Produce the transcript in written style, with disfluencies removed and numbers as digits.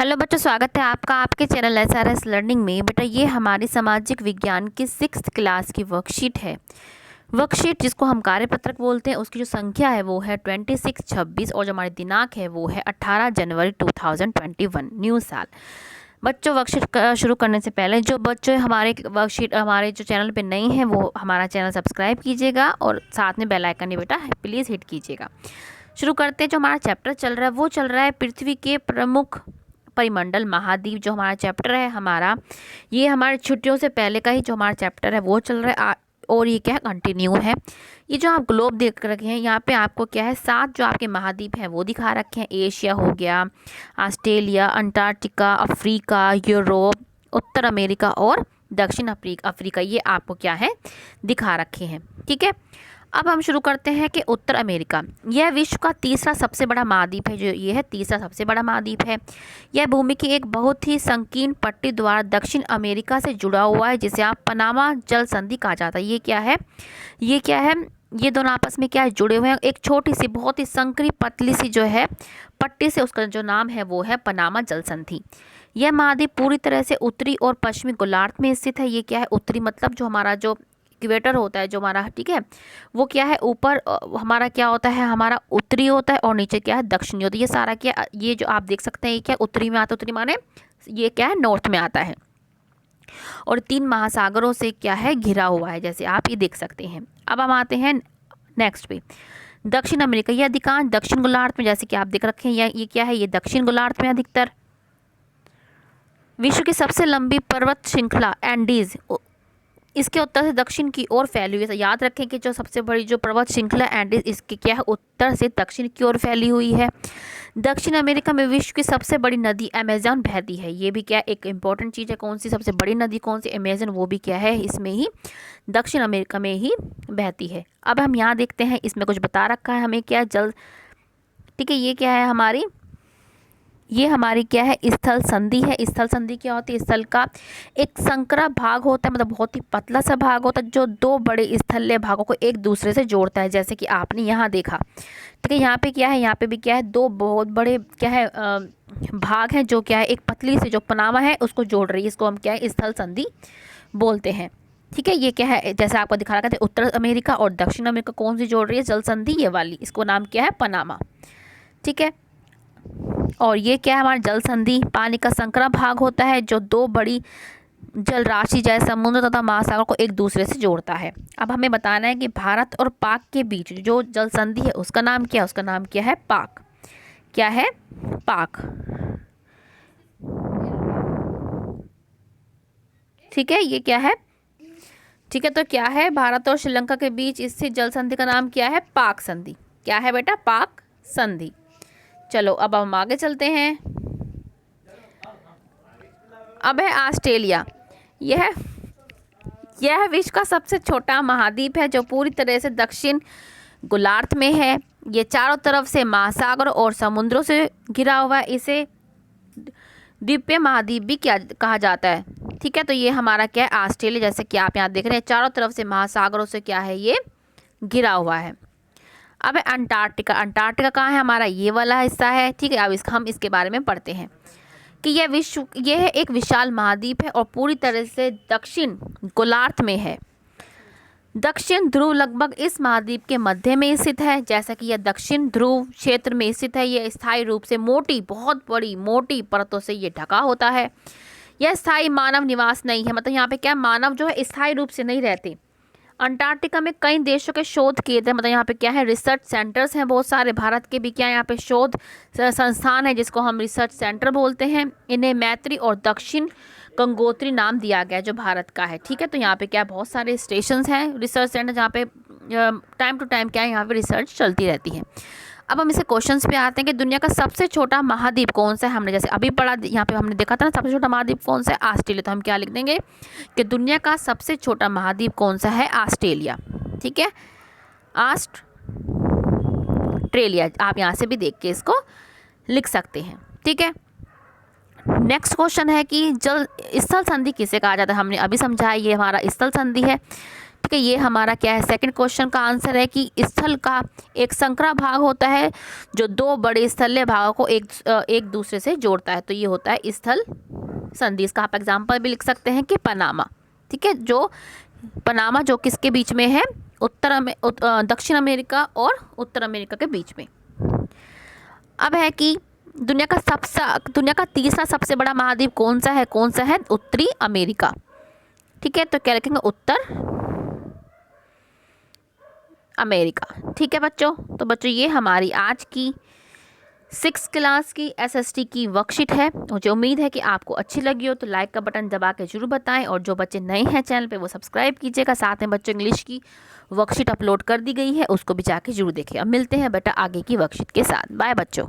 Hello बच्चों, स्वागत है आपका आपके चैनल SRS लर्निंग में। बेटा ये हमारी सामाजिक विज्ञान की 6th क्लास की वर्कशीट है। वर्कशीट जिसको हम कार्यपत्रक बोलते हैं, उसकी जो संख्या है वो है 2626 और जो हमारी दिनांक है वो है 18 जनवरी 2021 न्यू साल। बच्चों वर्कशीट शुरू करने से पहले जो बच्चे हमारे जो चैनल पे नए हैं वो हमारा चैनल सब्सक्राइब कीजिएगा और साथ में बेल आइकन बेटा प्लीज़ हिट कीजिएगा। शुरू करते हैं। जो हमारा चैप्टर चल रहा है वो चल रहा है पृथ्वी के प्रमुख परिमंडल महाद्वीप। जो हमारा चैप्टर है ये हमारे छुट्टियों से पहले का ही जो हमारा चैप्टर है वो चल रहा है और ये क्या है, कंटिन्यू है। ये जो आप ग्लोब देख रखे हैं यहाँ पे आपको क्या है, 7 जो आपके महाद्वीप हैं वो दिखा रखे हैं। एशिया हो गया, ऑस्ट्रेलिया, अंटार्कटिका, अफ्रीका, यूरोप, उत्तर अमेरिका और दक्षिण अफ्रीका ये आपको क्या है दिखा रखे हैं। ठीक है, अब हम शुरू करते हैं कि उत्तर अमेरिका यह विश्व का तीसरा सबसे बड़ा महाद्वीप है। जो ये है तीसरा सबसे बड़ा महाद्वीप है। यह भूमि की एक बहुत ही संकीर्ण पट्टी द्वारा दक्षिण अमेरिका से जुड़ा हुआ है, जिसे आप पनामा जल संधि कहा जाता है। ये क्या है, ये दोनों आपस में क्या है, जुड़े हुए हैं। एक छोटी सी बहुत ही संकरी पतली सी जो है पट्टी से, उसका जो नाम है वो है पनामा जल संधि। यह महाद्वीप पूरी तरह से उत्तरी और पश्चिमी गोलार्ध में स्थित है। ये क्या है, उत्तरी मतलब जो हमारा जो इक्वेटर होता है जो हमारा, ठीक है, वो क्या है, ऊपर हमारा क्या होता है, हमारा उत्तरी होता है और नीचे क्या है, दक्षिणी होता है। ये सारा क्या, ये जो आप देख सकते हैं ये क्या उत्तरी में आता है, उत्तरी माने ये क्या है, नॉर्थ में आता है और 3 महासागरों से क्या है घिरा हुआ है, जैसे आप ये देख सकते हैं। अब हम आते हैं नेक्स्ट पे, दक्षिण अमेरिका। ये अधिकांश दक्षिण गोलार्ध में, जैसे कि आप देख रखे हैं, ये क्या है, ये दक्षिण गोलार्ध में अधिकतर। विश्व की सबसे लंबी पर्वत श्रृंखला एंडीज इसके उत्तर से दक्षिण की ओर फैली हुई है। याद रखें कि जो सबसे बड़ी जो पर्वत श्रृंखला एंडीज इसकी क्या है, उत्तर से दक्षिण की ओर फैली हुई है। दक्षिण अमेरिका में विश्व की सबसे बड़ी नदी अमेजन बहती है। ये भी क्या एक इंपॉर्टेंट चीज़ है, कौन सी सबसे बड़ी नदी कौन सी, अमेजन, वो भी क्या है इसमें ही दक्षिण अमेरिका में ही बहती है। अब हम यहाँ देखते हैं, इसमें कुछ बता रखा है हमें क्या, जल, ठीक है, ये क्या है ये हमारी क्या है, स्थल संधि है। स्थल संधि क्या होती है, स्थल का एक संकरा भाग होता है, मतलब बहुत ही पतला सा भाग होता है जो 2 बड़े स्थलीय भागों को एक दूसरे से जोड़ता है, जैसे कि आपने यहाँ देखा। ठीक है, यहाँ पे क्या है, यहाँ पे भी क्या है, 2 बहुत बड़े क्या है भाग हैं जो क्या है एक पतली से जो पनामा है उसको जोड़ रही है। इसको हम क्या है, स्थल संधि बोलते हैं। ठीक है, ये क्या है, जैसे आपको दिखा रखा था, उत्तर अमेरिका और दक्षिण अमेरिका कौन सी जोड़ रही है, जल संधि ये वाली, इसको नाम क्या है, पनामा। ठीक है, और ये क्या है, हमारा जल संधि पानी का संकरा भाग होता है जो 2 बड़ी जल राशि जैसे समुद्र तथा महासागर को एक दूसरे से जोड़ता है। अब हमें बताना है कि भारत और पाक के बीच जो जल संधि है उसका नाम क्या है, उसका नाम क्या है, पाक। क्या है, पाक। ठीक है, ये क्या है, ठीक है, तो क्या है, भारत और श्रीलंका के बीच स्थित जल संधि का नाम क्या है, पाक संधि। क्या है बेटा, पाक संधि। चलो अब हम आगे चलते हैं। अब है ऑस्ट्रेलिया। यह विश्व का सबसे छोटा महाद्वीप है जो पूरी तरह से दक्षिण गोलार्ध में है। ये चारों तरफ से महासागर और समुद्रों से घिरा हुआ है। इसे द्वीपीय महाद्वीप भी क्या कहा जाता है। ठीक है, तो ये हमारा क्या है, ऑस्ट्रेलिया, जैसे कि आप यहाँ देख रहे हैं चारों तरफ से महासागरों से क्या है, ये घिरा हुआ है। अब है अंटार्कटिका। अंटार्कटिका कहाँ है, हमारा ये वाला हिस्सा है। ठीक है, अब हम इसके बारे में पढ़ते हैं कि यह एक विशाल महाद्वीप है और पूरी तरह से दक्षिण गोलार्ध में है। दक्षिण ध्रुव लगभग इस महाद्वीप के मध्य में स्थित है। जैसा कि यह दक्षिण ध्रुव क्षेत्र में स्थित है, यह स्थायी रूप से बहुत बड़ी मोटी परतों से ये ढका होता है। यह स्थायी मानव निवास नहीं है, मतलब यहाँ पे क्या, मानव जो है स्थायी रूप से नहीं रहते। अंटार्कटिका में कई देशों के शोध केंद्र, मतलब यहाँ पे क्या है, रिसर्च सेंटर्स हैं बहुत सारे। भारत के भी क्या यहाँ पे शोध संस्थान है जिसको हम रिसर्च सेंटर बोलते हैं। इन्हें मैत्री और दक्षिण गंगोत्री नाम दिया गया जो भारत का है। ठीक है, तो यहाँ पे क्या बहुत सारे स्टेशंस हैं, रिसर्च सेंटर, जहाँ पे टाइम टू टाइम क्या है, यहाँ पे रिसर्च चलती रहती है। अब हम इसे क्वेश्चंस पे आते हैं कि दुनिया का सबसे छोटा महाद्वीप कौन सा है। हमने जैसे अभी पढ़ा, यहाँ पे हमने देखा था ना सबसे छोटा महाद्वीप कौन सा है, ऑस्ट्रेलिया। तो हम क्या लिख देंगे कि दुनिया का सबसे छोटा महाद्वीप कौन सा है, ऑस्ट्रेलिया। ठीक है, ऑस्ट्रेलिया, आप यहाँ से भी देख के इसको लिख सकते हैं। ठीक है, नेक्स्ट क्वेश्चन है कि जल स्थल संधि किसे कहा जाता है। हमने अभी समझा, ये हमारा स्थल संधि है। ठीक ठीक है, ये हमारा क्या है, सेकंड क्वेश्चन का आंसर है कि स्थल का एक संकरा भाग होता है जो दो बड़े स्थलीय भागों को एक दूसरे से जोड़ता है, तो ये होता है स्थल संधि। इसका आप एग्जाम्पल भी लिख सकते हैं कि पनामा, ठीक है, जो पनामा जो किसके बीच में है, दक्षिण अमेरिका और उत्तर अमेरिका के बीच में। अब है कि दुनिया का तीसरा सबसे बड़ा महाद्वीप कौन सा है, उत्तरी अमेरिका, ठीक है, तो क्या लिखेंगे, उत्तर अमेरिका, ठीक है बच्चों। तो बच्चों ये हमारी आज की 6th क्लास की SST की वर्कशीट है। मुझे उम्मीद है कि आपको अच्छी लगी हो, तो लाइक का बटन दबा के जरूर बताएं, और जो बच्चे नए हैं चैनल पे वो सब्सक्राइब कीजिएगा। साथ में बच्चों इंग्लिश की वर्कशीट अपलोड कर दी गई है, उसको भी जाके जरूर देखें। अब मिलते हैं बेटा आगे की वर्कशीट के साथ। बाय बच्चों।